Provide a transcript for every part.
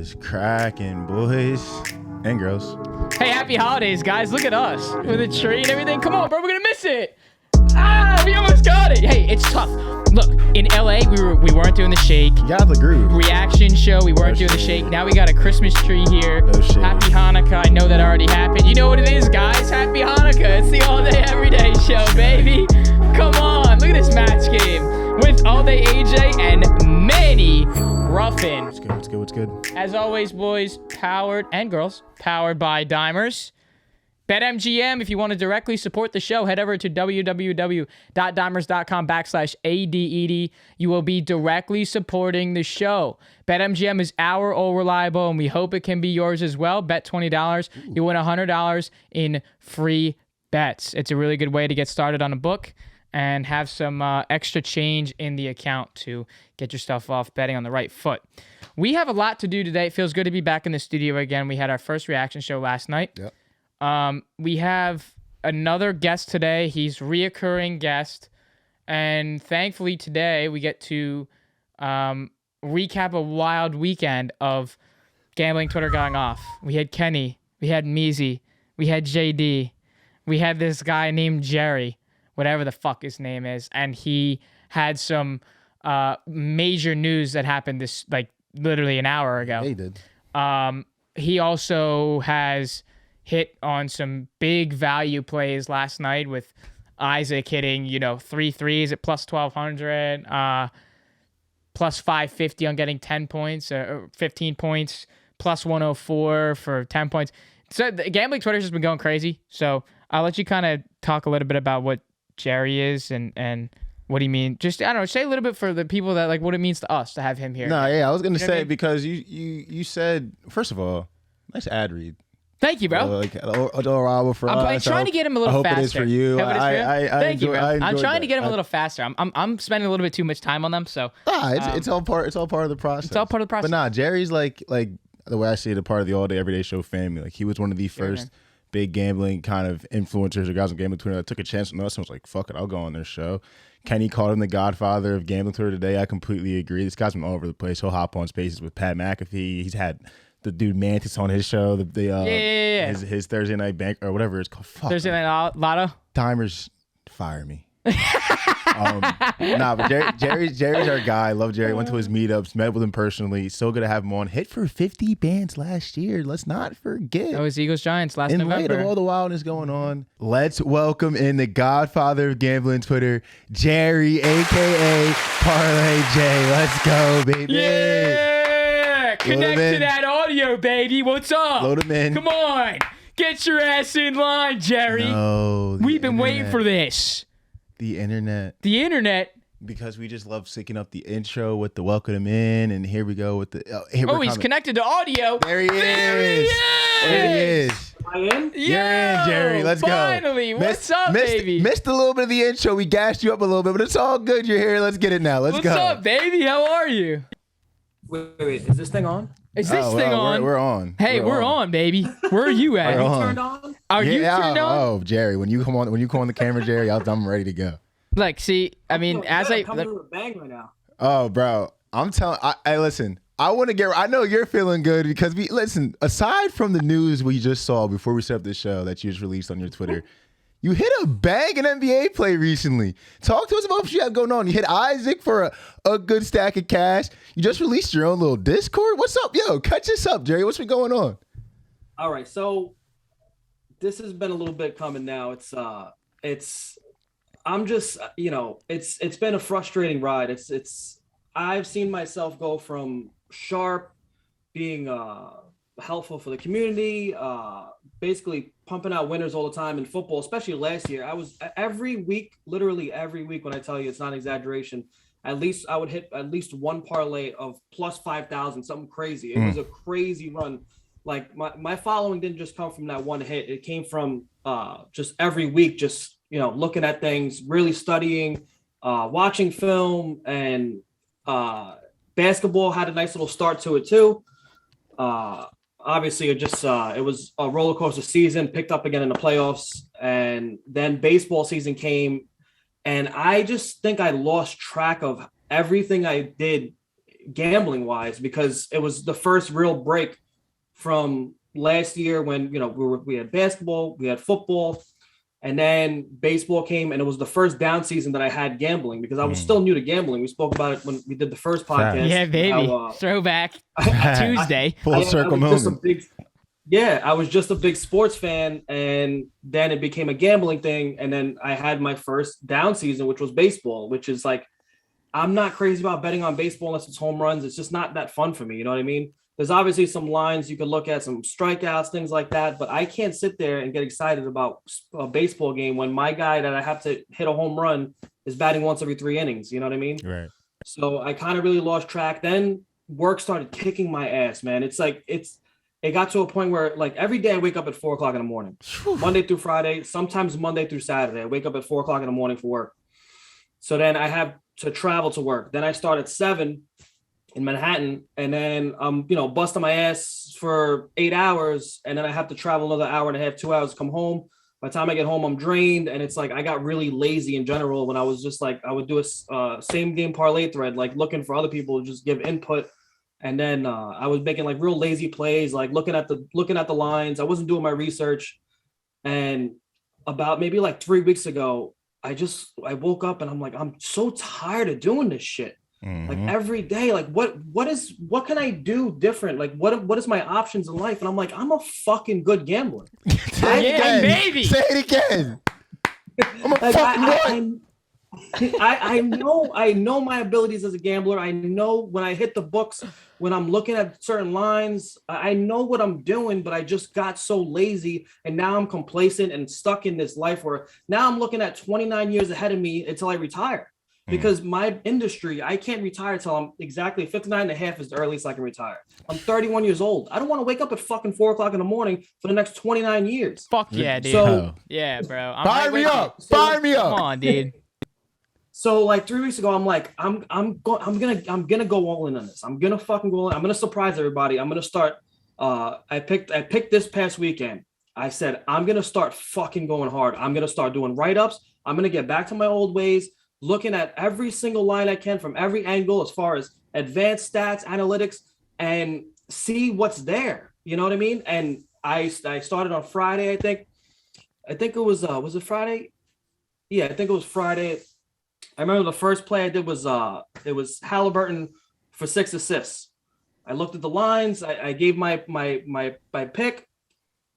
What's cracking, boys and girls? Hey, happy holidays, guys. Look at us with a tree and everything. Come on, bro. We're going to miss it. We almost got it. Hey, it's tough. Look, in LA, we weren't doing the shake. You got the groove. Reaction show, we weren't doing the shake. Now we got a Christmas tree here. No shake. Happy Hanukkah. I know that already happened. You know what it is, guys? Happy Hanukkah. It's the All Day Everyday show, baby. Come on. Look at this match game with All Day AJ and Manny Ruffin. What's good? As always, boys, powered, and girls, powered by Dimers. BetMGM, if you want to directly support the show, head over to www.dimers.com/ADED. You will be directly supporting the show. BetMGM is our all reliable, and we hope it can be yours as well. Bet $20. You win $100 in free bets. It's a really good way to get started on a book and have some extra change in the account to get yourself off betting on the right foot. We have a lot to do today. It feels good to be back in the studio again. We had our first reaction show last night. Yep. We have another guest today. He's reoccurring guest. And thankfully today we get to recap a wild weekend of gambling Twitter going off. We had Kenny. We had Measy. We had JD. We had this guy named Jerry, whatever the fuck his name is. And he had some major news that happened this, like, literally an hour ago. Yeah, he did. He also has hit on some big value plays last night with Isaac hitting, 3 threes at plus 1,200, plus 550 on getting 10 points, or 15 points, plus 104 for 10 points. So the gambling Twitter's just been going crazy. So I'll let you kind of talk a little bit about what Jerry is and what do you mean? Just, I don't know, say a little bit for the people that, like, what it means to us to have him here. No, yeah, I was going to say, because you said, first of all, nice ad read. Thank you, bro. Like adorable for us. I'm trying to get him a little faster. I hope it is for you. Thank you, bro. I'm trying to get him a that. little faster. I'm spending a little bit too much time on them, so. It's all part. It's all part of the process. It's all part of the process. But nah, Jerry's like the way I see it, a part of the All Day Everyday Show family. Like, he was one of the first big gambling kind of influencers or guys on gambling Twitter that took a chance on us and was like, "Fuck it, I'll go on their show." Kenny called him the godfather of gambling Twitter today. I completely agree. This guy's been all over the place. He'll hop on spaces with Pat McAfee. He's had the dude Mantis on his show. His Thursday night bank or whatever it's called. Fuck, Thursday night lotto. Timers, fire me. But Jerry's our guy. Love Jerry. Went to his meetups, met with him personally. So good to have him on. Hit for 50 bands last year. Let's not forget. That was Eagles Giants last In November. light of all the wildness going on, let's welcome in the godfather of gambling Twitter, Jerry, aka Parlay J. Let's go, baby. Yeah! Connect to that audio, baby. What's up? Load him in. Come on. Get your ass in line, Jerry. No, We've been waiting for this. The internet. Because we just love syncing up the intro with the welcome him in, and here we go with the. He's connected to audio. There he is. There he is. Am I in? You're in, Jerry. Let's go. Finally. What's up, baby? Missed a little bit of the intro. We gassed you up a little bit, but it's all good. You're here. Let's get it now. Let's go. What's up, baby? How are you? Wait. Is this thing on? Is this thing on? We're on. Hey, we're on, baby. Where are you at? Are you turned on? Are you turned on? Oh, Jerry, when you come on the camera, Jerry, I'm ready to go. Like, see, I mean, I'm coming with a bang right now. Oh, bro, I'm telling. I listen. I want to get. I know you're feeling good because aside from the news we just saw before we set up this show that you just released on your Twitter, you hit a bang in NBA play recently. Talk to us about what you have going on. You hit Isaac for a good stack of cash. You just released your own little Discord. What's up, yo? Catch us up, Jerry. What's been going on? All right, so this has been a little bit coming now. I'm just, it's been a frustrating ride. I've seen myself go from sharp, being helpful for the community, basically pumping out winners all the time in football, especially last year. I was literally every week, when I tell you it's not an exaggeration, at least I would hit at least one parlay of plus 5,000, something crazy. It was a crazy run. Like, my following didn't just come from that one hit. It came from just every week, just, looking at things, really studying, watching film, and basketball had a nice little start to it too. Obviously, it was a roller coaster season, picked up again in the playoffs, and then baseball season came, and I just think I lost track of everything I did gambling wise, because it was the first real break from last year when, you know, we had basketball, we had football, and then baseball came, and it was the first down season that I had gambling because I was still new to gambling. We spoke about it when we did the first podcast. Yeah, baby. Throwback Tuesday. Full circle moment. I was just a big sports fan, and then it became a gambling thing. And then I had my first down season, which was baseball, which is like, I'm not crazy about betting on baseball unless it's home runs. It's just not that fun for me. You know what I mean? There's obviously some lines you could look at, some strikeouts, things like that. But I can't sit there and get excited about a baseball game when my guy that I have to hit a home run is batting once every 3 innings. You know what I mean? Right. So I kind of really lost track. Then work started kicking my ass, man. It got to a point where like every day I wake up at 4 o'clock in the morning, Monday through Friday, sometimes Monday through Saturday. I wake up at 4 o'clock in the morning for work. So then I have to travel to work. Then I start at 7 in Manhattan, and then I'm, busting my ass for 8 hours, and then I have to travel another hour and a half, 2 hours to come home. By the time I get home, I'm drained, and it's like I got really lazy in general when I was just like, I would do a same game parlay thread, like looking for other people to just give input. And then I was making like real lazy plays, like looking at the lines. I wasn't doing my research. And about maybe like 3 weeks ago, I woke up and I'm like, I'm so tired of doing this shit. Mm-hmm. Like every day, like what can I do different? Like what is my options in life? And I'm like, I'm a fucking good gambler. Baby. Say it again. I'm a like, fucking I know my abilities as a gambler. I know when I hit the books, when I'm looking at certain lines, I know what I'm doing, but I just got so lazy, and now I'm complacent and stuck in this life where now I'm looking at 29 years ahead of me until I retire. Because my industry, I can't retire until I'm exactly 59 and a half is the earliest I can retire. I'm 31 years old. I don't want to wake up at fucking 4 o'clock in the morning for the next 29 years. Fuck yeah, dude. So, yeah, bro. Fire me up. Fire me up. Come on, dude. So like 3 weeks ago, I'm like, I'm gonna go all in on this. I'm gonna fucking go all in. I'm gonna surprise everybody. I'm gonna start. I picked this past weekend. I said I'm gonna start fucking going hard. I'm gonna start doing write-ups. I'm gonna get back to my old ways, looking at every single line I can from every angle as far as advanced stats, analytics, and see what's there. You know what I mean? And I started on Friday. I think it was it Friday? Yeah, I think it was Friday. I remember the first play I did was it was Halliburton for 6 assists. I looked at the lines. I gave my pick.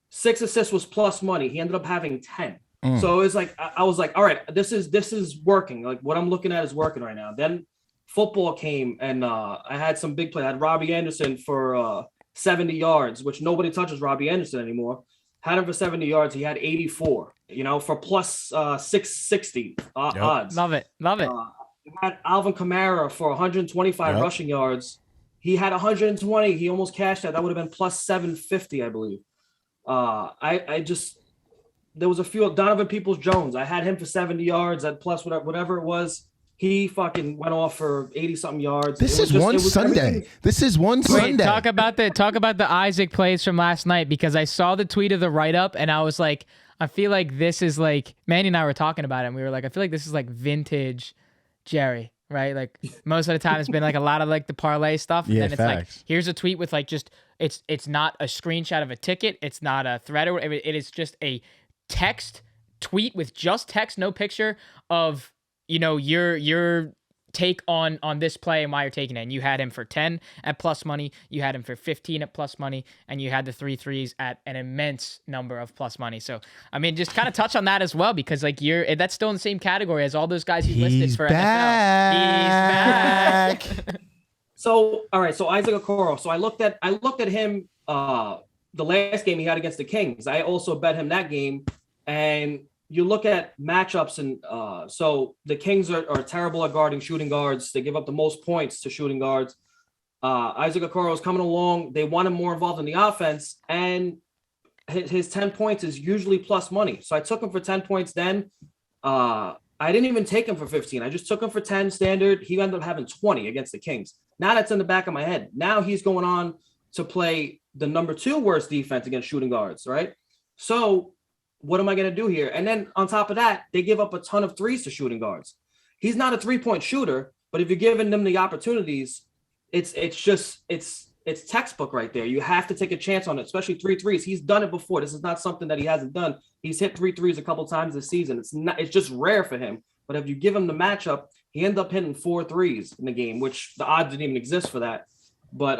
6 assists was plus money. He ended up having 10. So it was like I was like, all right, this is working. Like what I'm looking at is working right now. Then football came, and I had some big play. I had Robbie Anderson for 70 yards, which nobody touches Robbie Anderson anymore. Had him for 70 yards. He had 84, for plus 660 odds. Love it. Had Alvin Kamara for 125 rushing yards. He had 120. He almost cashed that. That would have been plus 750, I believe. There was a few. Donovan Peoples-Jones. I had him for 70 yards at plus whatever it was. He fucking went off for 80-something yards. This is one Sunday. Talk about the Isaac plays from last night, because I saw the tweet of the write-up and I was like, I feel like this is like, Manny and I were talking about it and we were like, I feel like this is like vintage Jerry, right? Like most of the time it's been like a lot of like the parlay stuff. And then it's facts. like, here's a tweet with like just, it's not a screenshot of a ticket. It's not a thread or whatever. It is just a text tweet with just text, no picture of, your take on this play and why you're taking it. And you had him for 10 at plus money, you had him for 15 at plus money, and you had the 3 threes at an immense number of plus money. So I mean, just kind of touch on that as well, because like that's still in the same category as all those guys you listed for back. NFL. He's back. So all right, so Isaac Okoro. So I looked at him the last game he had against the Kings. I also bet him that game, and you look at matchups, and so the Kings are terrible at guarding shooting guards. They give up the most points to shooting guards. Isaac Okoro is coming along. They want him more involved in the offense, and his 10 points is usually plus money. So I took him for 10 points then. I didn't even take him for 15. I just took him for 10 standard. He ended up having 20 against the Kings. Now that's in the back of my head. Now he's going on to play the number 2 worst defense against shooting guards, right? So what am I going to do here? And then on top of that, they give up a ton of threes to shooting guards. He's not a 3-point shooter, but if you're giving them the opportunities, it's textbook right there. You have to take a chance on it, especially 3 threes. He's done it before. This is not something that he hasn't done. He's hit 3 threes a couple times this season. It's just rare for him. But if you give him the matchup, he ended up hitting 4 threes in the game, which the odds didn't even exist for that. But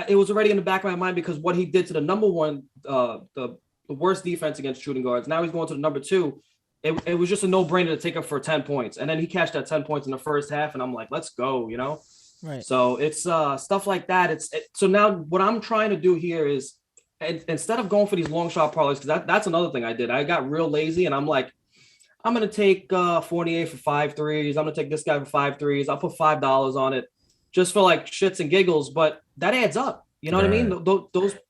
it was already in the back of my mind because what he did to the number one, the worst defense against shooting guards. Now he's going to the number 2. It was just a no-brainer to take him for 10 points. And then he cashed that 10 points in the first half, and I'm like, let's go, you know? Right. So it's stuff like that. So now what I'm trying to do here is, instead of going for these long shot parlays, because that's another thing I did. I got real lazy, and I'm like, I'm going to take Fournier for 5 threes. I'm going to take this guy for 5 threes. I'll put $5 on it just for like shits and giggles, but that adds up. You know what I mean?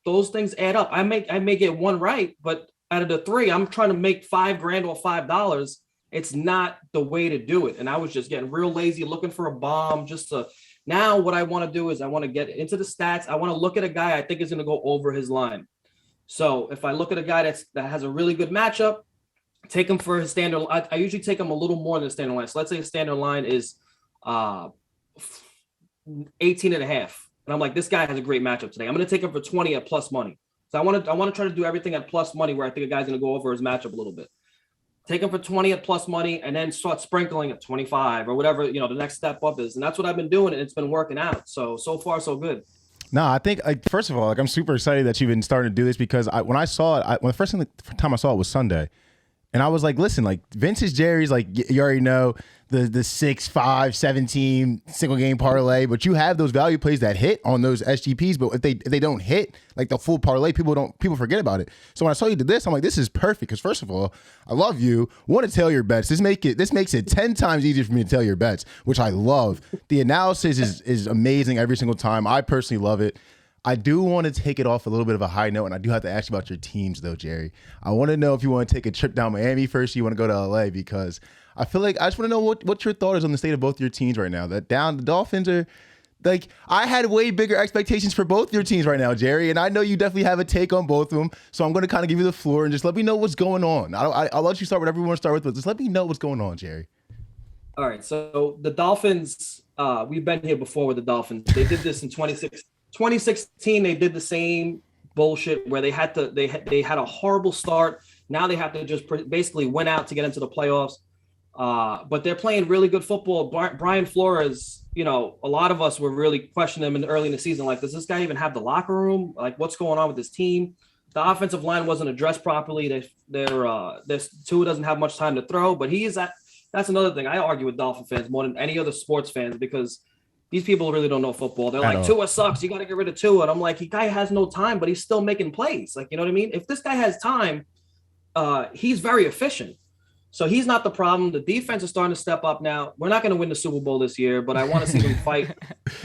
Those things add up. I may get one right, but out of the 3, I'm trying to make $5,000 or $5. It's not the way to do it. And I was just getting real lazy, looking for a bomb just to. Now what I want to do is I want to get into the stats. I want to look at a guy I think is going to go over his line. So if I look at a guy that has a really good matchup, take him for his standard. I usually take him a little more than the standard line. So let's say his standard line is 18 and a half. And I'm like, this guy has a great matchup today. I'm going to take him for 20 at plus money. So I want to try to do everything at plus money where I think a guy's going to go over his matchup a little bit. Take him for 20 at plus money and then start sprinkling at 25 or whatever, the next step up is. And that's what I've been doing, and it's been working out. So far, so good. No, I think first of all, I'm super excited that you've been starting to do this because when I saw it, when the first time I saw it was Sunday. And I was like, listen, like Vince's Jerry's like, you already know the 6, 5, 17 single game parlay, but you have those value plays that hit on those SGPs. But if they don't hit like the full parlay, people forget about it. So when I saw you did this, I'm like, this is perfect. Because first of all, I love you. Want to tell your bets. This makes it 10 times easier for me to tell your bets, which I love. The analysis is amazing every single time. I personally love it. I do want to take it off a little bit of a high note, and I do have to ask you about your teams, though, Jerry. I want to know if you want to take a trip down Miami first or you want to go to LA, because I feel like I just want to know what your thought is on the state of both your teams right now. The Dolphins are like, I had way bigger expectations for both your teams right now, Jerry, and I know you definitely have a take on both of them. So I'm going to kind of give you the floor and just let me know what's going on. I'll let you start whatever you want to start with, but just let me know what's going on, Jerry. All right. So the Dolphins, we've been here before with the Dolphins. They did this in 2016, they did the same bullshit where they had a horrible start. Now they have to just basically win out to get into the playoffs. But they're playing really good football. Brian Flores, a lot of us were really questioning him early in the season. Like, does this guy even have the locker room? Like, what's going on with this team? The offensive line wasn't addressed properly. This Tua doesn't have much time to throw, but that's another thing. I argue with Dolphin fans more than any other sports fans because these people really don't know football. They're like, Tua sucks. You got to get rid of Tua. And I'm like, the guy has no time, but he's still making plays. Like, you know what I mean? If this guy has time, he's very efficient. So he's not the problem. The defense is starting to step up now. We're not going to win the Super Bowl this year, but I want to see them fight.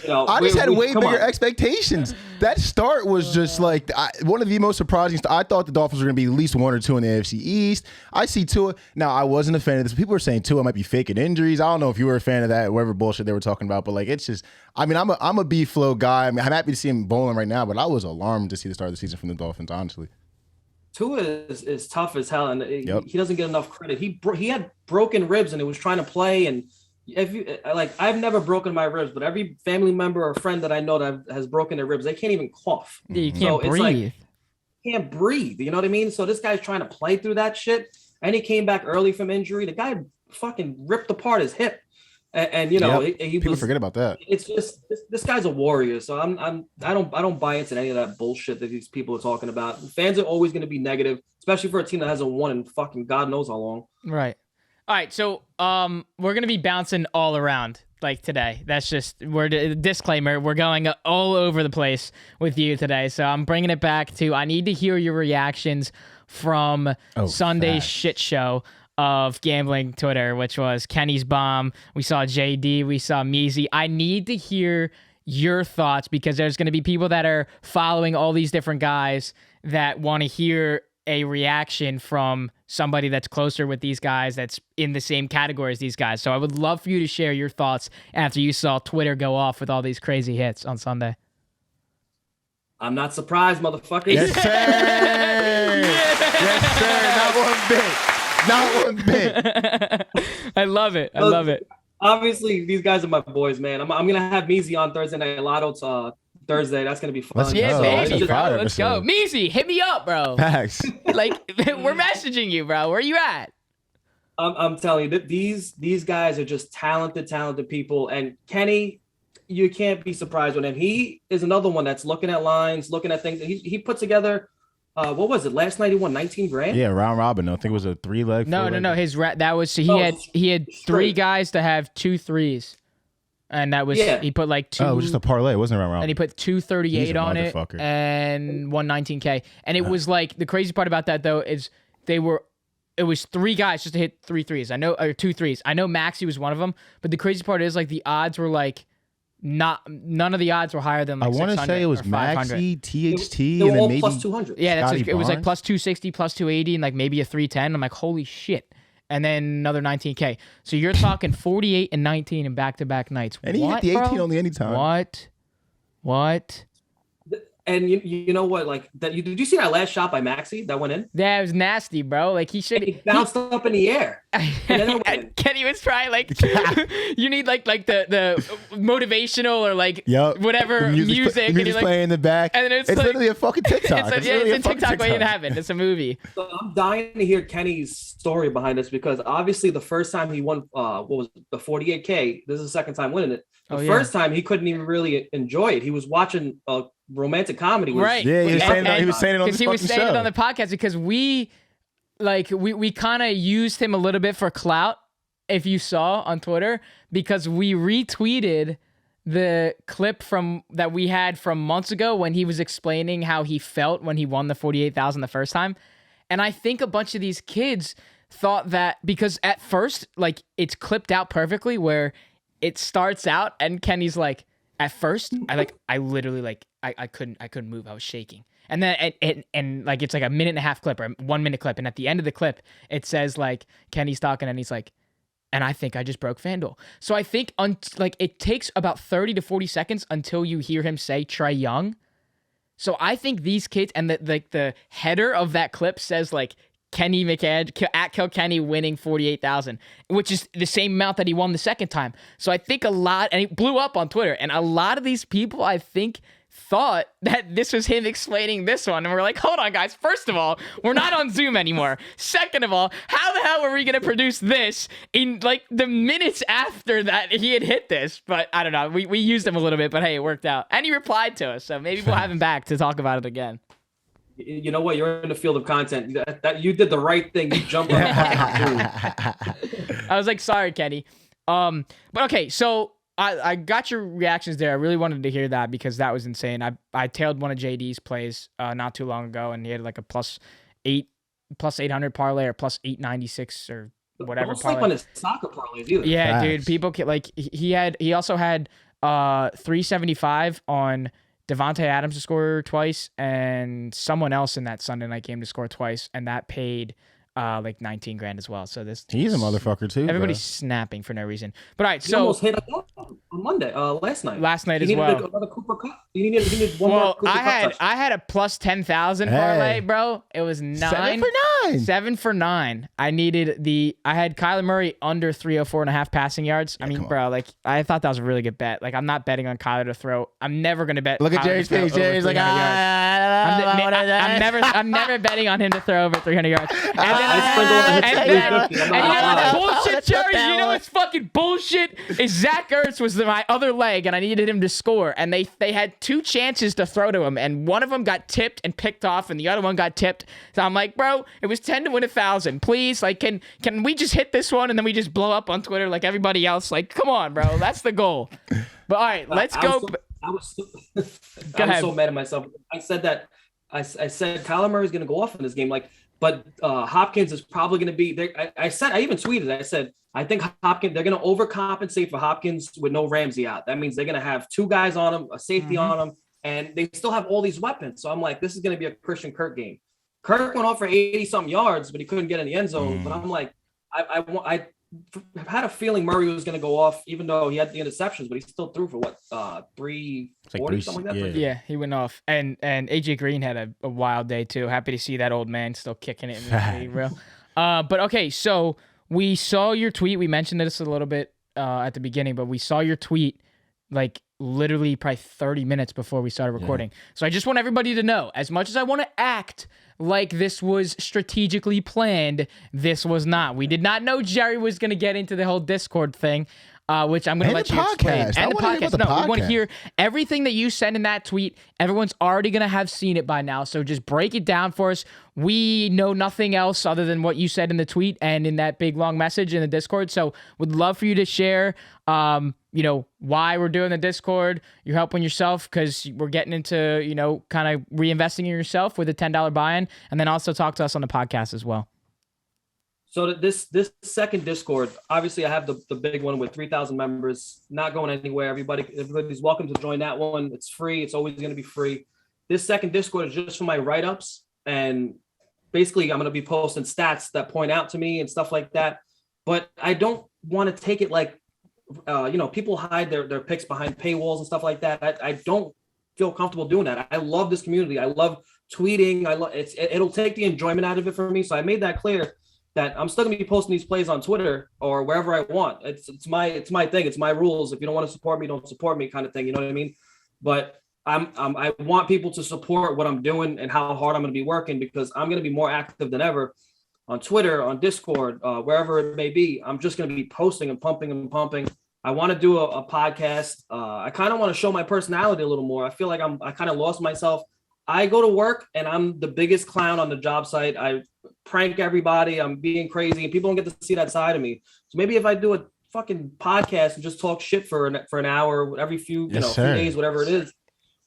I just had way bigger expectations. That start was just like one of the most surprising. I thought the Dolphins were going to be at least 1 or 2 in the AFC East. I see Tua. Now, I wasn't a fan of this. People were saying Tua might be faking injuries. I don't know if you were a fan of that, whatever bullshit they were talking about, but like, it's just, I'm a B-flow guy. I'm happy to see him bowling right now, but I was alarmed to see the start of the season from the Dolphins, honestly. Tua is tough as hell, and he doesn't get enough credit. He had broken ribs, and he was trying to play. And I've never broken my ribs, but every family member or friend that I know that has broken their ribs, they can't even cough. You can't breathe. Can't breathe. You know what I mean? So this guy's trying to play through that shit, and he came back early from injury. The guy fucking ripped apart his hip. And people forget about that. It's just this guy's a warrior. So I don't buy into any of that bullshit that these people are talking about. Fans are always going to be negative, especially for a team that hasn't won in fucking God knows how long. Right. All right. So we're gonna be bouncing all around like today. That's just disclaimer. We're going all over the place with you today. So I'm bringing it back to I need to hear your reactions from Sunday's shit show of gambling Twitter, which was Kenny's bomb. We saw JD, we saw Measy. I need to hear your thoughts because there's going to be people that are following all these different guys that want to hear a reaction from somebody that's closer with these guys, that's in the same category as these guys. So I would love for you to share your thoughts after you saw Twitter go off with all these crazy hits on Sunday. I'm not surprised, motherfuckers. Yes, sir. Yes, sir. Not one bit. I love it. I love it. Obviously, these guys are my boys, man. I'm gonna have Measy on Thursday Night Lotto Thursday. That's gonna be fun. Let's Yeah, go. baby, That's bro. fire Let's go. episode. Measy, hit me up, bro. Facts. Like, we're messaging you, bro. Where you at? I'm telling you that these guys are just talented people. And Kenny, you can't be surprised with him. He is another one that's looking at lines, looking at things. He put together. What was it? Last night he won 19 grand. Yeah, round robin. I think it was a 3-leg. No. That was he No, had straight. 3 guys to have 2 threes, and that was he put like 2. Oh, it was just a parlay. It wasn't round robin. And he put 238 on it motherfucker. and 119K. And it was like the crazy part about that though is it was 3 guys just to hit 3 threes. I know, or 2 threes. I know Maxey was one of them, but the crazy part is like the odds were like none of the odds were higher than like I want to say it was Maxey, THT, They and were then all maybe plus 200. Yeah, that's Scotty it was like Barnes? plus 260, plus 280, and like maybe a 310. I'm like, holy shit. And then another 19K. So you're talking 48 and 19 in back-to-back nights. and he hit the 18 only anytime. What? And you know what? Like that. Did you see that last shot by Maxey that went in? That was nasty, bro. Like he should. He bounced up in the air. And then it went in. Kenny was trying like you need like the motivational or like Yep. whatever The music and music's you're like, playing in the back. and then it's like- literally a fucking TikTok. it's literally a fucking TikTok waiting to happen. It's a movie. So I'm dying to hear Kenny's story behind this because obviously the first time he won, what was it, the 48K? This is the second time winning it. The first time he couldn't even really enjoy it. He was watching a romantic comedy. Right. Yeah, he was saying And- he was saying it on Because this he was fucking saying show. it on the podcast because we kind of used him a little bit for clout, if you saw on Twitter, because we retweeted the clip from that we had from months ago when he was explaining how he felt when he won the 48,000 the first time. And I think a bunch of these kids thought that because at first, like, it's clipped out perfectly where it starts out and Kenny's like, at first, I literally like I couldn't move. I was shaking. And then and like it's like a minute and a half clip or a 1 minute clip. And at the end of the clip, it says like Kenny's talking and he's like, and I think I just broke Fanduel. So I think like it takes about 30 to 40 seconds until you hear him say Trae Young. So I think these kids and the header of that clip says like Kenny McEdge at Kilkenny winning 48,000, which is the same amount that he won the second time. So I think and it blew up on Twitter, and a lot of these people I think thought that this was him explaining this one, and we're like, hold on, guys. First of all, we're not on Zoom anymore. Second of all, how the hell were we gonna produce this in like the minutes after that he had hit this? But I don't know. We used him a little bit, but hey, it worked out, and he replied to us, so maybe we'll have him back to talk about it again. You know what? You're in the field of content. That you did the right thing. You jumped on the I was like, sorry, Kenny. But okay, so I got your reactions there. I really wanted to hear that because that was insane. I tailed one of JD's plays not too long ago, and he had like a plus 800 parlay or plus 896 or whatever. Don't sleep on his soccer parlays either. Yeah, Facts. dude. People like he also had 375 on Devontae Adams to score twice and someone else in that Sunday night game to score twice, and that paid like 19 grand as well. So He's a motherfucker too. everybody's Bro. snapping for no reason. But all right, He so almost hit on Monday, last night. Last night he as needed well. Another Cooper Cup. He needed one more well, Cooper Cup touchdown. I had a plus 10,000 parlay, Hey. bro. It was 7 for 9. 7 for 9. I had Kyler Murray under 304.5 passing yards. I mean, come on. bro, like I thought that was a really good bet. Like I'm not betting on Kyler to throw. I'm never gonna bet. Look at Kyler Jerry's to throw face. over Jerry's like, 300 yards. I'm never betting on him to throw over 300 yards. And then I sprinkled a hit and to then- 350. and I'm you know not what's lying. bullshit, Jerry? You know what's fucking bullshit? Is Zach Ertz was my other leg, and I needed him to score, and they had 2 chances to throw to him, and one of them got tipped and picked off, and the other one got tipped. So I'm like, bro, it was 10 to win 1,000. Please, like, can we just hit this one and then we just blow up on Twitter like everybody else? Like, come on, bro, that's the goal. But all right, let's go. I was Go ahead. so mad at myself. I said that. I said Kyler Murray's going to go off in this game. Like, but Hopkins is probably going to be. I even tweeted. I said I think Hopkins. They're going to overcompensate for Hopkins with no Ramsey out. That means they're going to have 2 guys on him, a safety on him, and they still have all these weapons. So I'm like, this is going to be a Christian Kirk game. Kirk went off for 80-something yards, but he couldn't get in the end zone. But I'm like, I had a feeling Murray was going to go off, even though he had the interceptions, but he still threw for what 340 something like that. Yeah, he went off, and AJ Green had a wild day too. Happy to see that old man still kicking it in the league, bro. But okay, so we saw your tweet. We mentioned this a little bit at the beginning, but we saw your tweet like literally probably 30 minutes before we started recording. So I just want everybody to know, as much as I want to act like this was strategically planned, this was not. We did not know Jerry was going to get into the whole Discord thing, which I'm going to let you explain. And the podcast. No, we want to hear everything that you said in that tweet. Everyone's already going to have seen it by now, so just break it down for us. We know nothing else other than what you said in the tweet and in that big, long message in the Discord, so would love for you to share why we're doing the Discord. You're helping yourself because we're getting into, kind of reinvesting in yourself with a $10 buy-in, and then also talk to us on the podcast as well. So this second Discord, obviously I have the big one with 3,000 members, not going anywhere. Everybody's welcome to join that one. It's free. It's always going to be free. This second Discord is just for my write-ups, and basically I'm going to be posting stats that point out to me and stuff like that. But I don't want to take it like, people hide their picks behind paywalls and stuff like that. I don't feel comfortable doing that. I love this community. I love tweeting. It'll take the enjoyment out of it for me. So I made that clear that I'm still gonna be posting these plays on Twitter or wherever I want. It's my thing. It's my rules. If you don't want to support me, don't support me, kind of thing. You know what I mean? But I want people to support what I'm doing and how hard I'm gonna be working, because I'm gonna be more active than ever on Twitter, on Discord, wherever it may be. I'm just gonna be posting and pumping. I want to do a podcast. I kind of want to show my personality a little more. I feel like I kind of lost myself. I go to work and I'm the biggest clown on the job site. I prank everybody. I'm being crazy, and people don't get to see that side of me. So maybe if I do a fucking podcast and just talk shit for an hour every few few days, whatever it is,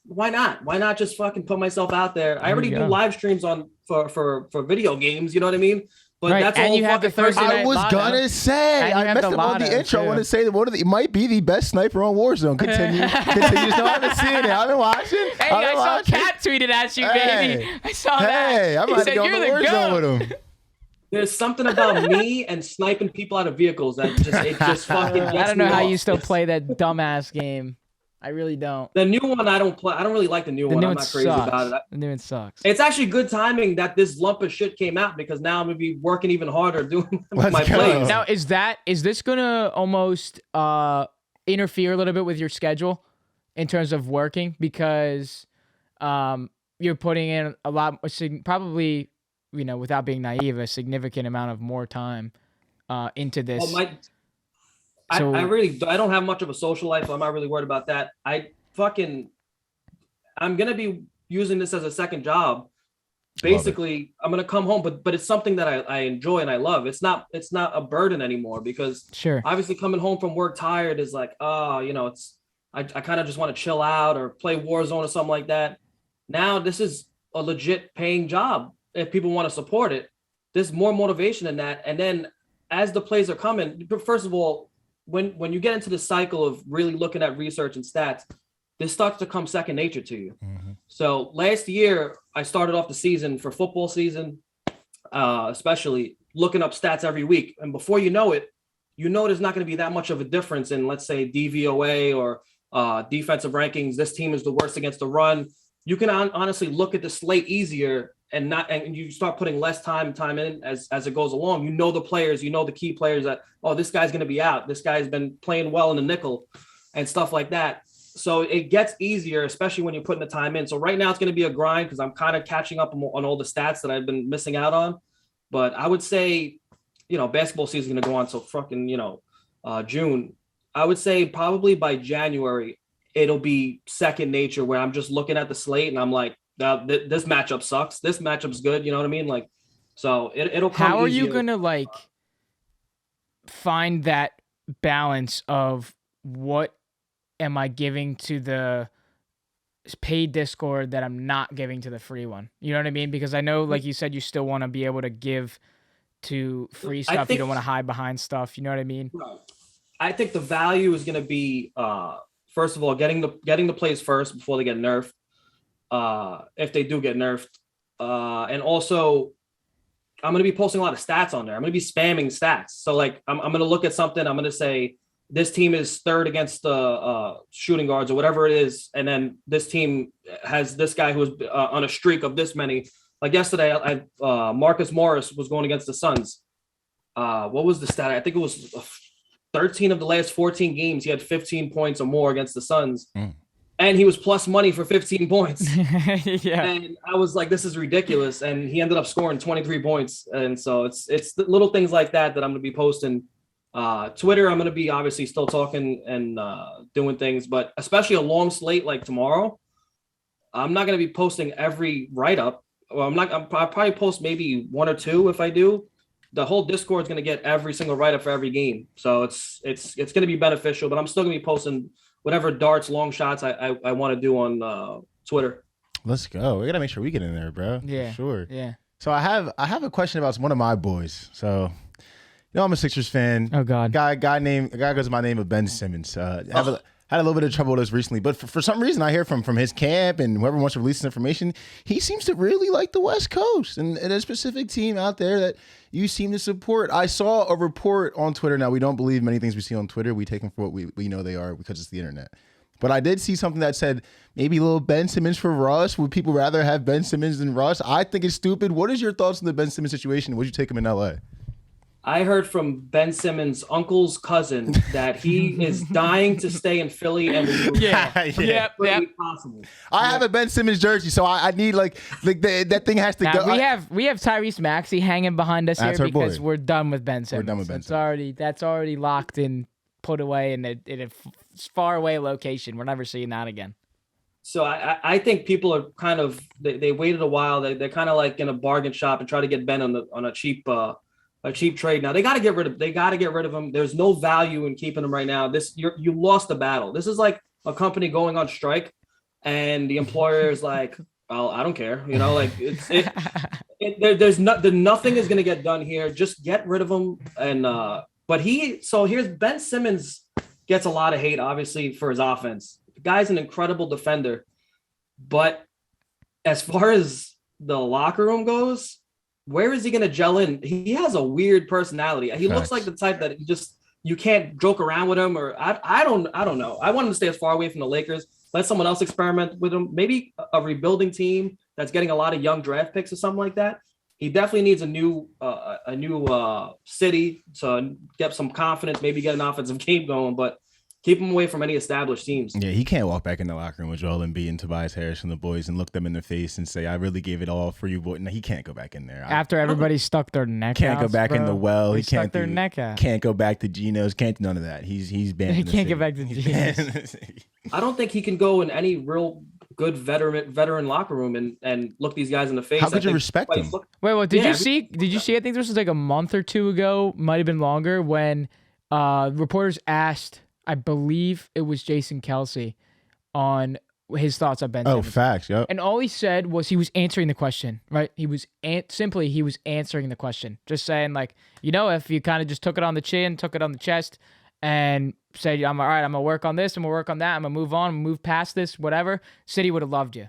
why not? Why not just fucking put myself out there? I already do live streams for video games. You know what I mean? But right. that's and all you have the Thursday night I was lotto. gonna say, I messed up on the intro. Too. I want to say that it might be the best sniper on Warzone. Continue. No, I haven't seen it. I've been watching. Hey, I saw Cat tweeted at you, baby. I saw that. Hey, I'm about to go on the Warzone with him. There's something about me and sniping people out of vehicles that just fucking gets me I don't know how off. you still play that dumbass game. I really don't. The new one I don't play. I don't really like the new one. I'm not crazy about it. The new one sucks. It's actually good timing that this lump of shit came out, because now I'm gonna be working even harder doing my plays. Now, is this gonna almost interfere a little bit with your schedule in terms of working, because you're putting in a lot, probably, without being naive, a significant amount of more time into this. I don't have much of a social life, so I'm not really worried about that. I'm gonna be using this as a second job. Basically, I'm gonna come home, but it's something that I enjoy and I love. It's not a burden anymore, because obviously coming home from work tired is like, I kind of just want to chill out or play Warzone or something like that. Now this is a legit paying job. If people want to support it, there's more motivation in that. And then as the plays are coming, first of all, when you get into the cycle of really looking at research and stats, this starts to come second nature to you. Mm-hmm. So last year, I started off the season for football season, especially looking up stats every week. And before you know it, there's not going to be that much of a difference in, let's say, DVOA or defensive rankings. This team is the worst against the run. You can honestly look at the slate easier, and you start putting less time in as it goes along. The players, the key players that, this guy's going to be out. This guy's been playing well in the nickel and stuff like that. So it gets easier, especially when you're putting the time in. So right now it's going to be a grind, because I'm kind of catching up on all the stats that I've been missing out on. But I would say, basketball season is going to go on till fucking, June. I would say probably by January, it'll be second nature, where I'm just looking at the slate and I'm like, this matchup sucks. This matchup's good. You know what I mean? Like, so it'll come. How are easier. you gonna find that balance of what am I giving to the paid Discord that I'm not giving to the free one? You know what I mean? Because I know, like you said, you still want to be able to give to free stuff. You don't want to hide behind stuff. You know what I mean? I think the value is going to be, first of all, getting the plays first before they get nerfed. If they do get nerfed, and also I'm going to be posting a lot of stats on there. I'm going to be spamming stats. So like, I'm going to look at something. I'm going to say this team is third against the shooting guards or whatever it is. And then this team has this guy who's on a streak of this many. Like yesterday, Marcus Morris was going against the Suns. What was the stat? I think it was 13 of the last 14 games, he had 15 points or more against the Suns. Mm. And he was plus money for 15 points. Yeah. And I was like, this is ridiculous. And he ended up scoring 23 points. And so it's the little things like that I'm going to be posting. Twitter, I'm going to be obviously still talking and doing things, but especially a long slate like tomorrow, I'm not going to be posting every write-up. Well, I'll probably post maybe one or two if I do. The whole Discord is going to get every single write-up for every game. So it's going to be beneficial, but I'm still going to be posting whatever darts, long shots I want to do on Twitter. Let's go. We got to make sure we get in there, bro. Yeah. For sure. Yeah. So I have a question about one of my boys. So, I'm a Sixers fan. Oh God. A guy goes by the name of Ben Simmons. Had a little bit of trouble with us recently, but for some reason I hear from his camp and whoever wants to release this information, he seems to really like the West Coast and a specific team out there that you seem to support. I saw a report on Twitter. Now, we don't believe many things we see on Twitter. We take them for what we know they are because it's the internet. But I did see something that said maybe a little Ben Simmons for Russ. Would people rather have Ben Simmons than Russ? I think it's stupid. What is your thoughts on the Ben Simmons situation? Would you take him in LA? I heard from Ben Simmons' uncle's cousin that he is dying to stay in Philly and Yep. possible. I have a Ben Simmons jersey, so I need that thing has to Now, go. we have Tyrese Maxey hanging behind us That's here our boy. because we're done with Ben Simmons. We're done with Ben Simmons. That's already locked in, put away in a far away location. We're never seeing that again. So I think people are kind of they waited a while. They're kind of like in a bargain shop and try to get Ben on a cheap trade. Now they got to get rid of him. There's no value in keeping him right now. You lost the battle. This is like a company going on strike, and the employer is like, "Well, I don't care." Like nothing is going to get done here. Just get rid of him. And here's Ben Simmons gets a lot of hate, obviously, for his offense. The guy's an incredible defender, but as far as the locker room goes, where is he going to gel in? He has a weird personality. He looks like the type that you can't joke around with him, or I don't know. I want him to stay as far away from the Lakers. Let someone else experiment with him. Maybe a rebuilding team that's getting a lot of young draft picks or something like that. He definitely needs a new city to get some confidence, maybe get an offensive game going, but keep him away from any established teams. Yeah, he can't walk back in the locker room with Joel Embiid and Tobias Harris and the boys and look them in the face and say, "I really gave it all for you, boy." No, he can't go back in there. After everybody stuck their neck out. Can't go back in the well. He can't stuck their neck out. Can't go back to Geno's. Can't do none of that. He's banned. He can't get back to Geno's. I don't think he can go in any real good veteran locker room and look these guys in the face. How could you respect them? Wait, what did you see? Did you see? I think this was like a month or two ago, might have been longer, when reporters asked, I believe it was Jason Kelce, on his thoughts on Ben Simmons. Oh, facts, yep. And all he said was he was answering the question, right? He was answering the question, just saying like, if you kind of just took it on the chin, took it on the chest, and said, "I'm all right. I'm gonna work on this. I'm gonna work on that. I'm gonna move on, move past this, whatever." City would have loved you,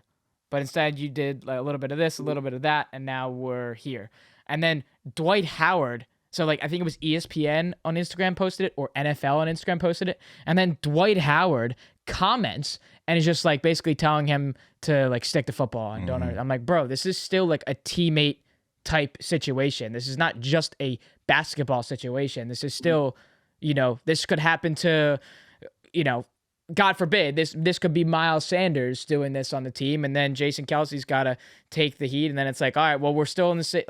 but instead you did like a little bit of this, a little bit of that, and now we're here. And then Dwight Howard. So, I think it was ESPN on Instagram posted it, or NFL on Instagram posted it. And then Dwight Howard comments and is just, basically telling him to, stick to football and don't. I'm like, bro, this is still, a teammate type situation. This is not just a basketball situation. This is still, this could happen to, God forbid, this could be Miles Sanders doing this on the team, and then Jason Kelce's got to take the heat, and then it's like, all right, well, we're still in the same.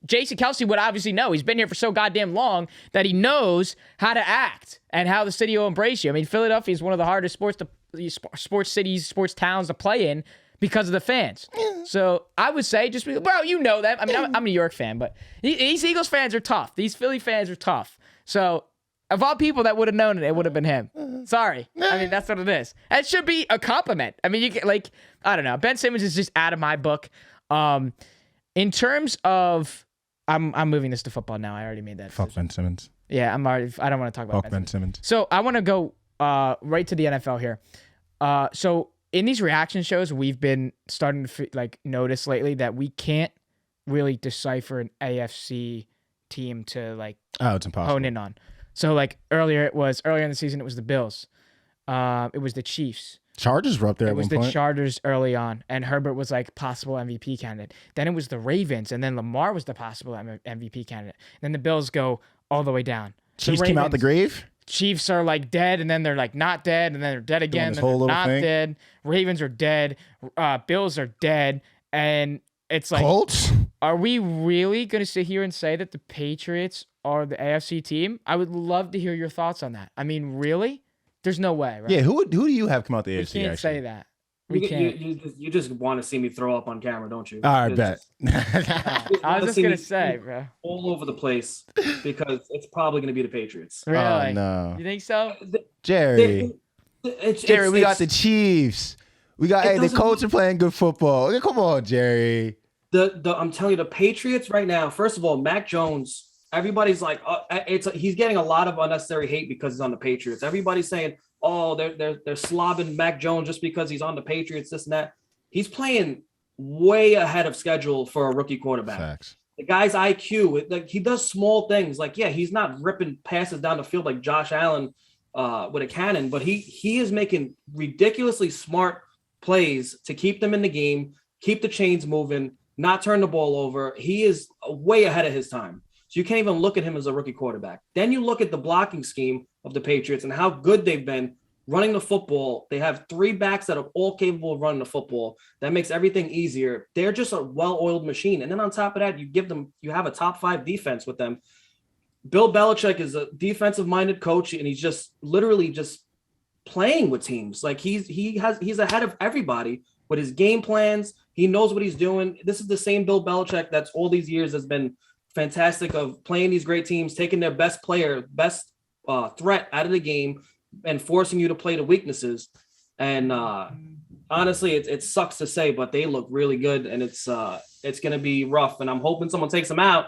Jason Kelce would obviously know. He's been here for so goddamn long that he knows how to act and how the city will embrace you. I mean, Philadelphia is one of the hardest sports cities, sports towns to play in because of the fans. So I would say, just bro, that. I mean, I'm a New York fan, but these Eagles fans are tough. These Philly fans are tough. So of all people that would have known it, it would have been him. Sorry. I mean, that's what it is. It should be a compliment. I mean, you can, I don't know. Ben Simmons is just out of my book. In terms of, I'm moving this to football now. I already made that. Fuck Ben Simmons. Yeah, I don't want to talk about Ben Simmons. So I want to go right to the NFL here. So in these reaction shows, we've been starting to notice lately that we can't really decipher an AFC team to it's impossible. hone in on. So earlier in the season, it was the Bills. It was the Chiefs. Chargers were up there at one point. It was the Chargers early on, and Herbert was possible MVP candidate. Then it was the Ravens, and then Lamar was the possible MVP candidate. Then the Bills go all the way down. Chiefs came out the grave. Chiefs are like dead, and then they're like not dead, and then they're dead again, and then they're not dead. Ravens are dead. Bills are dead, and it's like, Colts? Are we really going to sit here and say that the Patriots are the AFC team? I would love to hear your thoughts on that. I mean, really? There's no way, right? Yeah, who do you have come out the AFC? We can't say that. We can't. You just want to see me throw up on camera, don't you? All right, bet. I was just going to say, bro. All over the place because it's probably going to be the Patriots. Really? Oh, no. You think so? Jerry. We got the Chiefs. We got the Colts are playing good football. Come on, Jerry. I'm telling you, the Patriots right now, first of all, Mac Jones, everybody's like, he's getting a lot of unnecessary hate because he's on the Patriots. Everybody's saying, oh, they're slobbing Mac Jones just because he's on the Patriots, this and that. He's playing way ahead of schedule for a rookie quarterback. Facts. The guy's IQ, like he does small things. Like, yeah, he's not ripping passes down the field like Josh Allen with a cannon, but he is making ridiculously smart plays to keep them in the game, keep the chains moving, not turn the ball over. He is way ahead of his time. So you can't even look at him as a rookie quarterback. Then you look at the blocking scheme of the Patriots and how good they've been running the football. They have 3 backs that are all capable of running the football. That makes everything easier. They're just a well-oiled machine. And then on top of that, you have a top 5 defense with them. Bill Belichick is a defensive-minded coach, and he's just literally just playing with teams. Like he's ahead of everybody with his game plans. He knows what he's doing. This is the same Bill Belichick that's all these years has been fantastic of playing these great teams, taking their best player, best threat out of the game and forcing you to play the weaknesses. And honestly, it sucks to say, but they look really good, and it's going to be rough. And I'm hoping someone takes them out.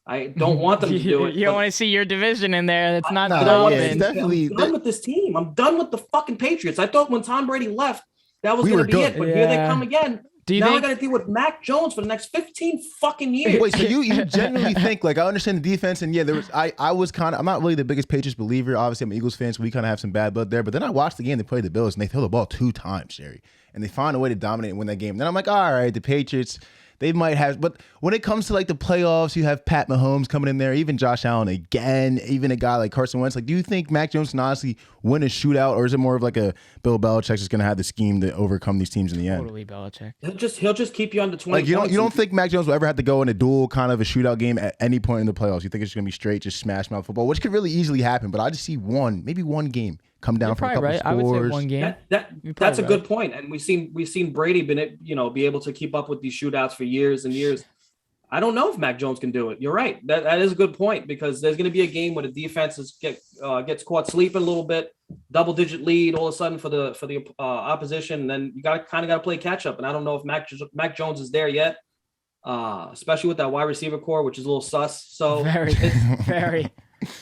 I don't want them to do it. You don't want to see your division in there. That's not I'm done with this team. I'm done with the fucking Patriots. I thought when Tom Brady left, that was going to be it. But here they come again. Now I got to deal with Mac Jones for the next 15 fucking years. Wait, so you genuinely think, like, I understand the defense, and yeah, I'm not really the biggest Patriots believer. Obviously, I'm an Eagles fan, so we kind of have some bad blood there. But then I watched the game. They played the Bills, and they throw the ball 2 times, Jerry. And they find a way to dominate and win that game. Then I'm like, all right, the Patriots, they might have. But when it comes to, like, the playoffs, you have Pat Mahomes coming in there, even Josh Allen again, even a guy like Carson Wentz. Like, do you think Mac Jones can honestly win a shootout, or is it more of like a Bill Belichick's just going to have the scheme to overcome these teams in the end? Totally Belichick. He'll just keep you under 20. Like, you don't think Mac Jones will ever have to go in a dual kind of a shootout game at any point in the playoffs? You think it's going to be straight, just smash mouth football, which could really easily happen. But I just see maybe one game come down from a couple scores. I would say one game. That's a good point. And we've seen Brady be able to keep up with these shootouts for years and years. I don't know if Mac Jones can do it. You're right. That is a good point, because there's going to be a game where the defense gets caught sleeping a little bit, double-digit lead all of a sudden for the opposition, and then you got to play catch up. And I don't know if Mac Jones is there yet, especially with that wide receiver core, which is a little sus. So very.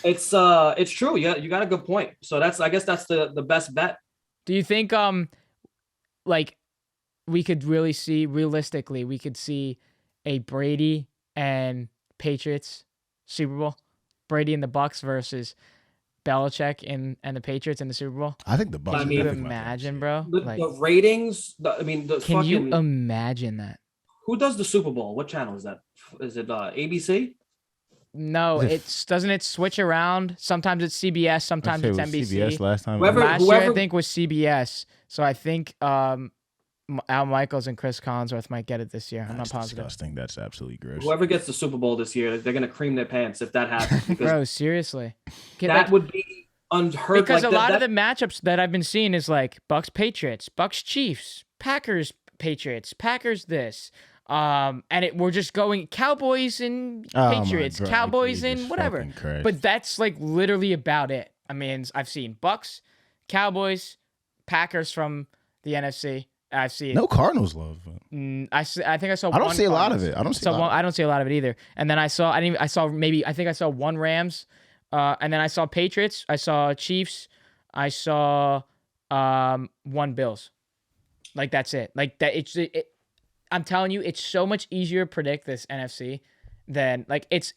It's true. Yeah, you got a good point. So I guess that's the best bet. Do you think like we could really see realistically a Brady and Patriots Super Bowl? Brady and the Bucs versus Belichick and the Patriots in the Super Bowl? I think the Bucs. Can you imagine, bro? The ratings. Can you imagine that? Who does the Super Bowl? What channel is that? Is it ABC? No, doesn't it switch around? Sometimes it's CBS, sometimes it's NBC. CBS last time. Last year, I think, was CBS. So I think Al Michaels and Chris Collinsworth might get it this year. I'm not positive. Disgusting. That's absolutely gross. Whoever gets the Super Bowl this year, they're gonna cream their pants if that happens. Bro, seriously, that would be unheard. Because a lot of the matchups that I've been seeing is like Bucs Patriots, Bucs Chiefs, Packers Patriots, Packers this. We're just going Cowboys and Patriots, Cowboys and whatever. But that's like literally about it. I mean, I've seen Bucs, Cowboys, Packers from the NFC. I've seen no Cardinals love. I think I saw. I don't see a lot of it. I don't see a lot of it either. And then I saw one Rams, and then I saw Patriots. I saw Chiefs. I saw one Bills. Like that's it. Like that. I'm telling you, it's so much easier to predict this NFC than like it's.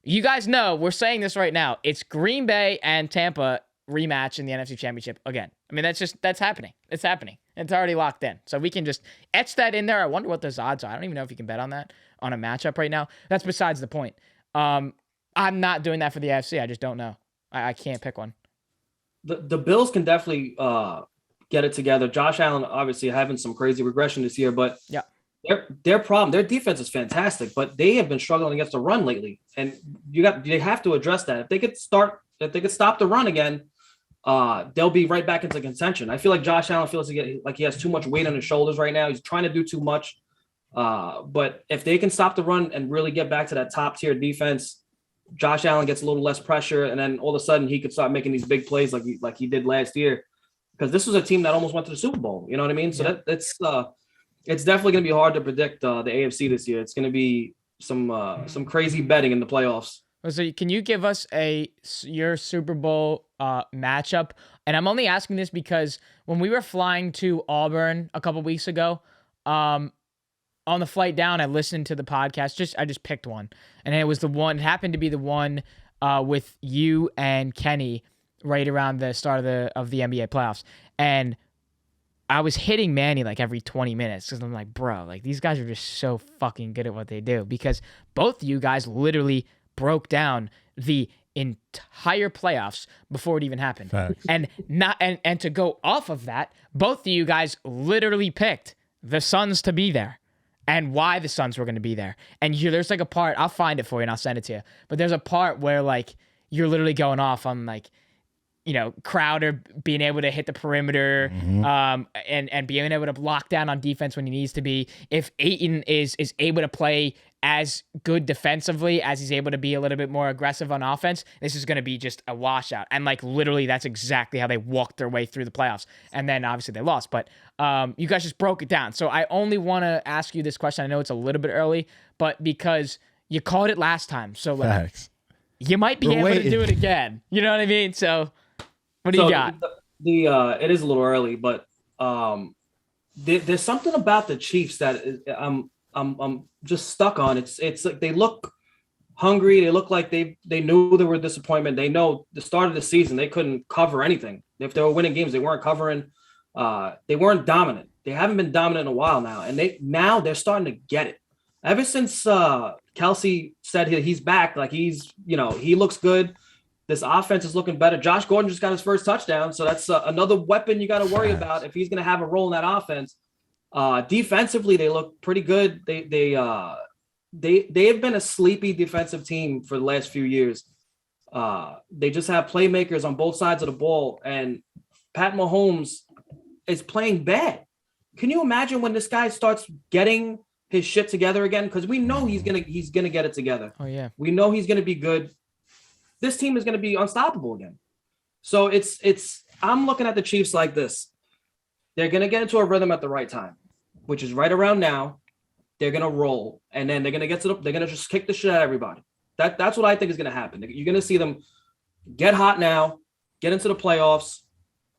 You guys know we're saying this right now. It's Green Bay and Tampa rematch in the NFC Championship again. I mean, that's happening. It's happening. It's already locked in. So we can just etch that in there. I wonder what those odds are. I don't even know if you can bet on that on a matchup right now. That's besides the point. I'm not doing that for the AFC. I just don't know. I can't pick one. The Bills can definitely get it together. Josh Allen obviously having some crazy regression this year, but yeah, their problem, their defense is fantastic, but they have been struggling against the run lately, and they have to address that. If they could stop the run again, they'll be right back into contention. I feel like Josh Allen feels like he has too much weight on his shoulders right now. He's trying to do too much. But if they can stop the run and really get back to that top tier defense, Josh Allen gets a little less pressure, and then all of a sudden he could start making these big plays like he did last year. Because this was a team that almost went to the Super Bowl. You know what I mean? So that's it's definitely going to be hard to predict the AFC this year. It's going to be some crazy betting in the playoffs. So can you give us your Super Bowl matchup? And I'm only asking this because when we were flying to Auburn a couple weeks ago, on the flight down, I listened to the podcast. I just picked one, and it was the one. It happened to be the one with you and Kenny right around the start of the NBA playoffs, and I was hitting Manny like every 20 minutes because I'm like, bro, like these guys are just so fucking good at what they do, because both of you guys literally broke down the entire playoffs before it even happened. Facts. And to go off of that, both of you guys literally picked the Suns to be there and why the Suns were going to be there. And there's like a part, I'll find it for you and I'll send it to you, but there's a part where like you're literally going off on like, you know, Crowder being able to hit the perimeter, and being able to lock down on defense when he needs to be. If Ayton is able to play as good defensively as he's able to be a little bit more aggressive on offense, this is going to be just a washout. And like literally that's exactly how they walked their way through the playoffs. And then obviously they lost, but you guys just broke it down. So I only want to ask you this question. I know it's a little bit early, but because you called it last time, so like, Facts. you might be able to do it again. You know what I mean? So what do you got? It is a little early, but there's something about the Chiefs that I'm just stuck on. It's like they look hungry. They look like they knew they were a disappointment. They know the start of the season they couldn't cover anything. If they were winning games, they weren't covering. They weren't dominant. They haven't been dominant in a while now, and they're starting to get it. Ever since Kelsey said he's back, like he looks good. This offense is looking better. Josh Gordon just got his first touchdown, so that's another weapon you got to worry about if he's going to have a role in that offense. Defensively, they look pretty good. They have been a sleepy defensive team for the last few years. They just have playmakers on both sides of the ball, and Pat Mahomes is playing bad. Can you imagine when this guy starts getting his shit together again? Because we know he's gonna get it together. Oh yeah, we know he's gonna be good. This team is going to be unstoppable again. So I'm looking at the Chiefs like this. They're going to get into a rhythm at the right time, which is right around now. They're going to roll, and then they're going to just kick the shit out of everybody. That's what I think is going to happen. You're going to see them get hot now, get into the playoffs,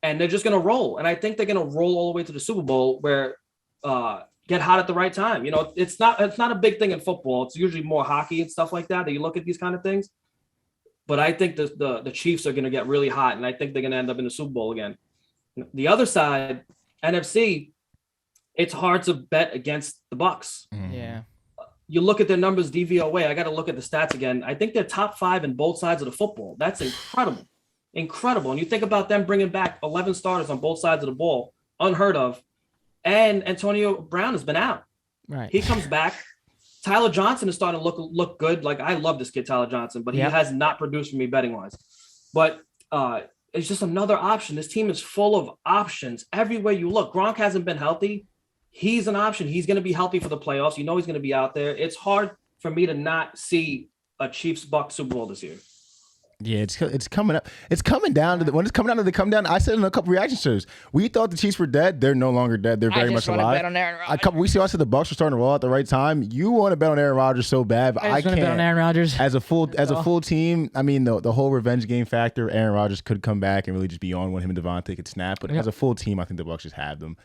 and they're just going to roll. And I think they're going to roll all the way to the Super Bowl where get hot at the right time. You know, it's not a big thing in football. It's usually more hockey and stuff like that you look at these kind of things. But I think the Chiefs are going to get really hot, and I think they're going to end up in the Super Bowl again. The other side, NFC, it's hard to bet against the Bucs. Yeah. You look at their numbers DVOA. I got to look at the stats again. I think they're top 5 in both sides of the football. That's incredible. Incredible. And you think about them bringing back 11 starters on both sides of the ball, unheard of. And Antonio Brown has been out. Right. He comes back. Tyler Johnson is starting to look good. Like, I love this kid, Tyler Johnson, but he has not produced for me betting wise. But it's just another option. This team is full of options everywhere you look. Gronk hasn't been healthy. He's an option. He's going to be healthy for the playoffs. You know he's going to be out there. It's hard for me to not see a Chiefs-Bucs Super Bowl this year. Yeah, it's coming up. It's coming down to when it's coming down to the come down. I said in a couple reaction shows, we thought the Chiefs were dead. They're no longer dead. They're very much alive. Bet on Aaron Rodgers. A couple weeks ago, I said the Bucs were starting to roll at the right time. You want to bet on Aaron Rodgers so bad, but I can't. Bet on Aaron Rodgers as a full team. I mean, the whole revenge game factor. Aaron Rodgers could come back and really just be on when him and Devontae could snap. But as a full team, I think the Bucs just have them.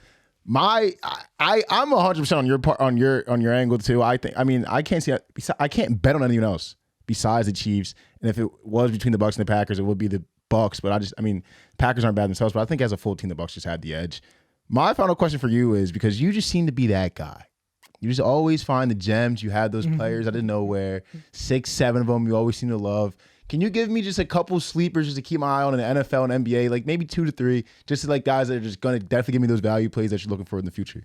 I'm 100% on your part on your angle too. I can't bet on anyone else besides the Chiefs. And if it was between the Bucs and the Packers, it would be the Bucs. But Packers aren't bad themselves, but I think as a full team, the Bucs just had the edge. My final question for you is, because you just seem to be that guy. You just always find the gems. You have those players out of nowhere, 6, 7 of them you always seem to love. Can you give me just a couple sleepers just to keep my eye on in the NFL and NBA, like maybe 2 to 3, just to like guys that are just gonna definitely give me those value plays that you're looking for in the future?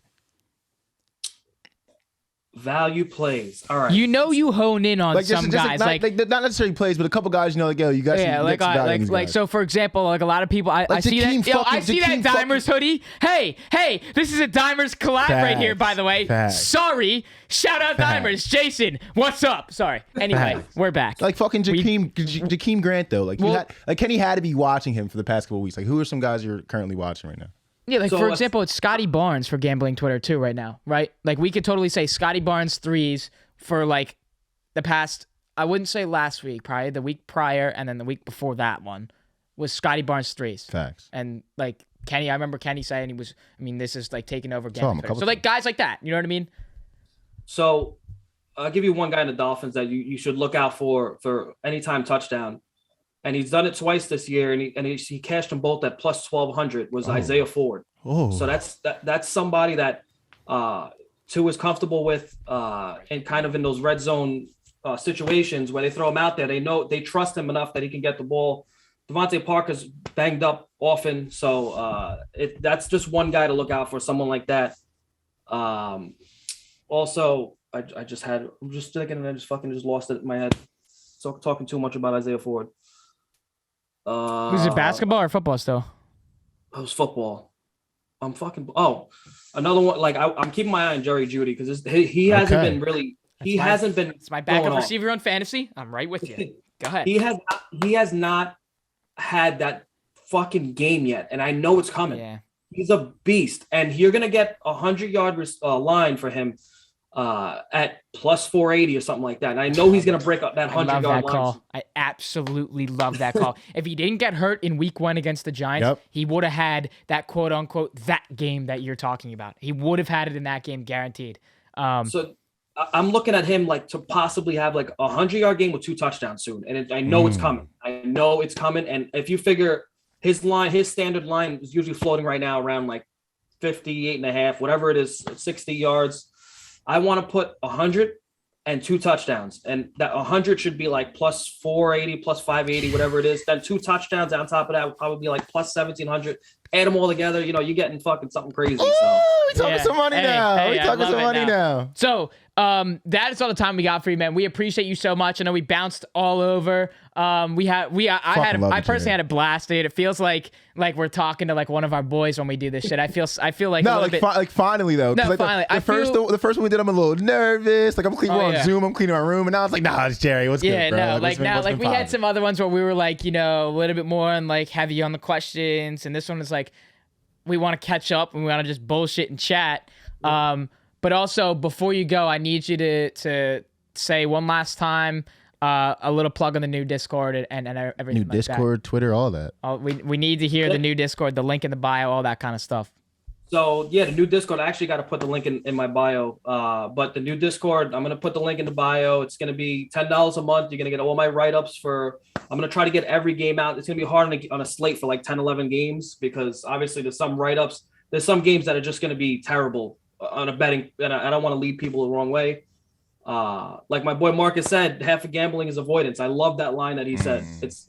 Value plays. All right. You know, you hone in on Like some guys, like not necessarily plays, but a couple guys, you know, like yo, you got some, yeah, like so. For example, like a lot of people, I see that. Yo, I see that Dimers hoodie. Hey, this is a Dimers collab right here, by the way. Sorry, shout out Dimers, Jason. What's up? Sorry. Anyway, we're back. Like fucking Jakeem Grant though. Like Kenny had to be watching him for the past couple of weeks. Like who are some guys you're currently watching right now? Yeah, like for example, it's Scotty Barnes for Gambling Twitter too right now, right? Like we could totally say Scotty Barnes threes for like the past, I wouldn't say last week, probably the week prior, and then the week before that one was Scotty Barnes threes. Facts. And like Kenny, I remember Kenny saying this is like taking over Gambling Twitter. So like guys like that, you know what I mean? So I'll give you one guy in the Dolphins that you should look out for anytime touchdown. And he's done it twice this year, and he cashed them both at plus 1,200. Was Isaiah Ford? Oh, so that's somebody that Tua is comfortable with, and kind of in those red zone situations where they throw him out there. They trust him enough that he can get the ball. Devontae Parker's banged up often, so that's just one guy to look out for. Someone like that. Also, I'm just thinking, and I just lost it in my head. So talking too much about Isaiah Ford. Was it basketball or football still? It was football. Another one. Like I'm keeping my eye on Jerry Jeudy because he hasn't been really. Hasn't been. It's my backup receiver on fantasy. I'm right with you. Go ahead. He has not had that fucking game yet, and I know it's coming. Yeah. He's a beast, and you're gonna get 100-yard line for him at plus 480 or something like that. And I know he's going to break up that 100-yard line. Call. I absolutely love that call. If he didn't get hurt in week 1 against the Giants, he would have had that quote unquote that game that you're talking about. He would have had it in that game, guaranteed. So I'm looking at him like to possibly have like a 100-yard game with 2 touchdowns soon. And I know it's coming. And if you figure his standard line is usually floating right now around like 58.5, whatever it is, 60 yards. I want to put 100 and 2 touchdowns, and that 100 should be like plus 480, plus 580, whatever it is. Then 2 touchdowns on top of that would probably be like plus 1,700. Add them all together, you're getting fucking something crazy. So we talking some money now. We talking some money now. So that is all the time we got for you, man. We appreciate you so much. I know we bounced all over. I personally had a blast, dude. It feels like we're talking to like one of our boys when we do this shit. I feel like no, like finally though. No, like finally. The first one we did, I'm a little nervous. Like I'm cleaning on Zoom. I'm cleaning my room, and now it's like, nah, it's Jerry. What's good, bro? Yeah, no, we had some other ones where we were like, a little bit more and like heavy on the questions, and this one is like, we want to catch up and we want to just bullshit and chat. But also before you go, I need you to say one last time. A little plug on the new Discord and everything. New Discord, Twitter, all that. We need to hear the new Discord, the link in the bio, all that kind of stuff. So yeah, the new Discord. I actually got to put the link in my bio. But the new Discord, I'm gonna put the link in the bio. It's gonna be $10 a month. You're gonna get all my write-ups I'm gonna try to get every game out. It's gonna be hard on a slate for like 10, 11 games because obviously there's some write-ups. There's some games that are just gonna be terrible on a betting, and I don't want to lead people the wrong way. Like my boy Marcus said, half of gambling is avoidance. I love that line that he said. It's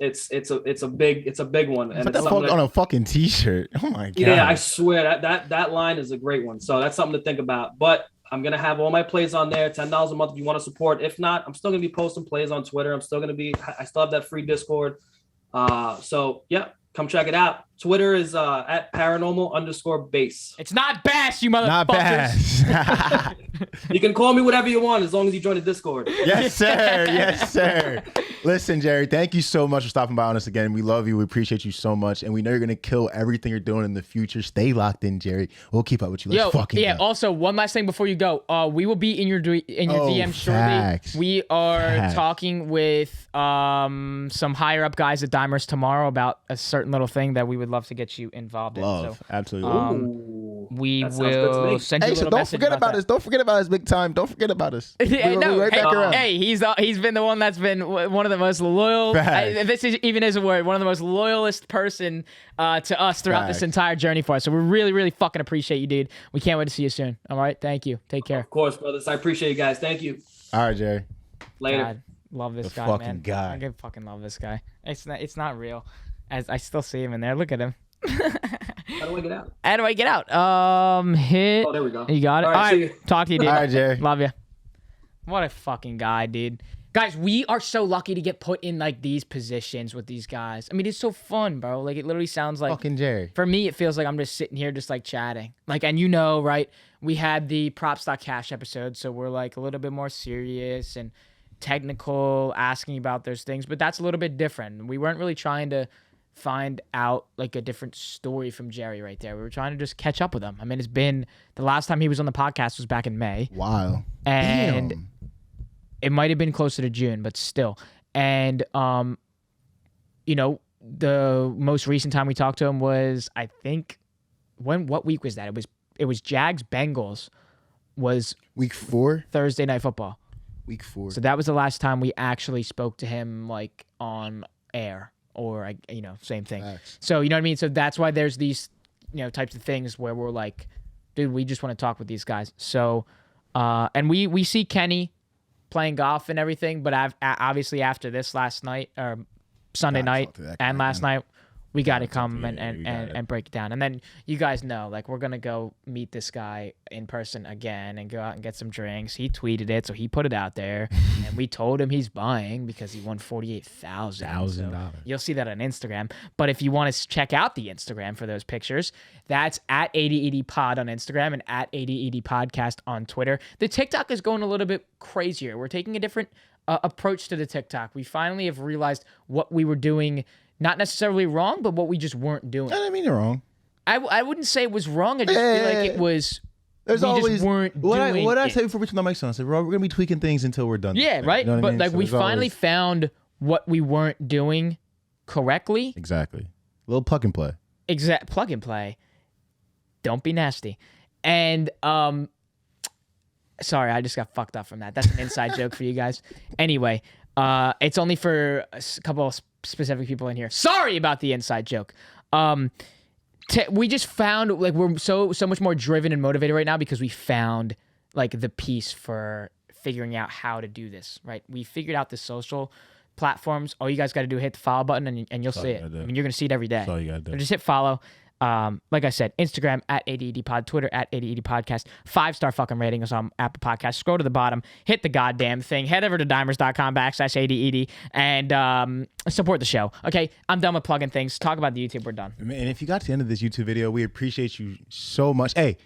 a big one. And put that on a fucking t-shirt. Oh my god. Yeah, I swear that line is a great one. So that's something to think about. But I'm gonna have all my plays on there, $10 a month if you want to support. If not, I'm still gonna be posting plays on Twitter. I still have that free Discord. So yeah, come check it out. Twitter is at paranormal_base. It's not Bass, you motherfuckers. Not Bass. You can call me whatever you want as long as you join the Discord. Yes, sir. Yes, sir. Listen, Jerry, thank you so much for stopping by on us again. We love you. We appreciate you so much. And we know you're going to kill everything you're doing in the future. Stay locked in, Jerry. We'll keep up with you. Let's fucking go. Also, one last thing before you go. We will be in your DM shortly. We are talking with some higher up guys at Dimers tomorrow about a certain little thing that we would love to get you involved in. So, absolutely. We will send you a little message. Don't forget about us big time. Don't forget about us. He's been the one that's been one of the most loyal. This is even is a word. One of the most loyalist person to us throughout this entire journey for us. So we really, really fucking appreciate you, dude. We can't wait to see you soon. All right, thank you. Take care. Of course, brothers. I appreciate you guys. Thank you. All right, Jerry. Later. love this The guy, fucking man. guy. I fucking love this guy. It's not real. As I still see him in there. Look at him. How do I get out? How do I get out? Hit. Oh, there we go. You got it. All right, see you. Talk to you, dude. All right, Jerry. Love you. What a fucking guy, dude. Guys, we are so lucky to get put in like these positions with these guys. I mean, it's so fun, bro. Like it literally sounds like Fucking Jerry. for me, it feels like I'm just sitting here just like chatting. Like, and you know, right? We had the props.cash episode, so we're like a little bit more serious and technical, asking about those things, but that's a little bit different. We weren't really trying to find out like a different story from Jerry right there. We were trying to just catch up with him. I mean, it's been the last time he was on the podcast was back in May. Wow. And Damn. it might have been closer to June, but still. And you know, the most recent time we talked to him was, I think, what week was that? It was Jags Bengals was Week 4? Thursday Night Football. Week 4. So that was the last time we actually spoke to him like on air or same thing. Facts. So you know what I mean? So that's why there's these types of things where we're like, dude, we just want to talk with these guys. So and we see Kenny playing golf and everything, but obviously after this last night or Sunday night and last night, we got to come and break it down. And then you guys know, like, we're going to go meet this guy in person again and go out and get some drinks. He tweeted it, so he put it out there. And we told him he's buying because he won $48,000. So you'll see that on Instagram. But if you want to check out the Instagram for those pictures, that's at 8080 pod on Instagram and at 8080 podcast on Twitter. The TikTok is going a little bit crazier. We're taking a different approach to the TikTok. We finally have realized what we were doing, not necessarily wrong, but what we just weren't doing. I didn't mean you're wrong. I wouldn't say it was wrong. I just feel like it was. There's we always just weren't what doing I it. say before we turn the mics on. I said we're gonna be tweaking things until we're done. Yeah, right. You know what I But mean? like So we there's finally always- found what we weren't doing correctly. Exactly. A little plug and play. Plug and play. Don't be nasty. And sorry, I just got fucked up from that. That's an inside joke for you guys. Anyway, it's only for a couple of specific people in here. Sorry about the inside joke. We just found like we're so much more driven and motivated right now because we found like the piece for figuring out how to do this, right? We figured out the social platforms. All you guys got to do is hit the follow button and you'll see it. I mean, you're going to see it every day. That's all you got to do. So just hit follow. Like I said, Instagram at 8080pod, Twitter at 8080 podcast, 5-star fucking rating us on Apple Podcasts. Scroll to the bottom, hit the goddamn thing, head over to dimers.com/8080 and support the show. Okay, I'm done with plugging things. Talk about the YouTube. We're done. And if you got to the end of this YouTube video, we appreciate you so much. Hey,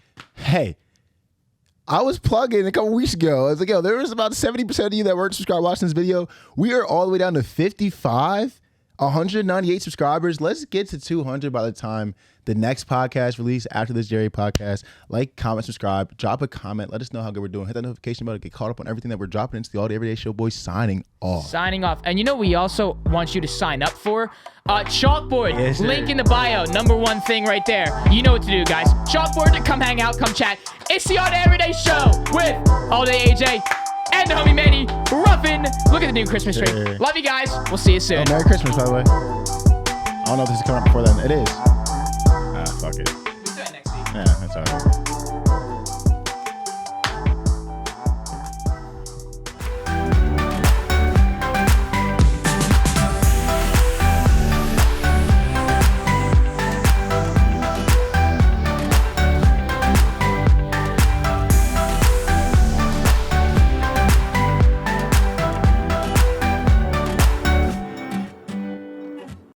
I was plugging a couple weeks ago. I was like, yo, there was about 70% of you that weren't subscribed watching this video. We are all the way down to 55, 198 subscribers. Let's get to 200 by the time the next podcast release after this Jerry podcast. Like, comment, subscribe, drop a comment. Let us know how good we're doing. Hit that notification button. Get caught up on everything that we're dropping. It's the All Day Everyday Show Boys signing off. Signing off. And you know we also want you to sign up for Chalkboard. Yes, sir. Link in the bio. Number one thing right there. You know what to do, guys. Chalkboard, come hang out, come chat. It's the All Day Everyday Show with All Day AJ and the homie Manny Ruffin. Look at the new Christmas tree. Yeah. Love you guys. We'll see you soon. Merry Christmas, by the way. I don't know if this is coming up before then. It is. Fuck it. We'll do it next week. Yeah, that's all right.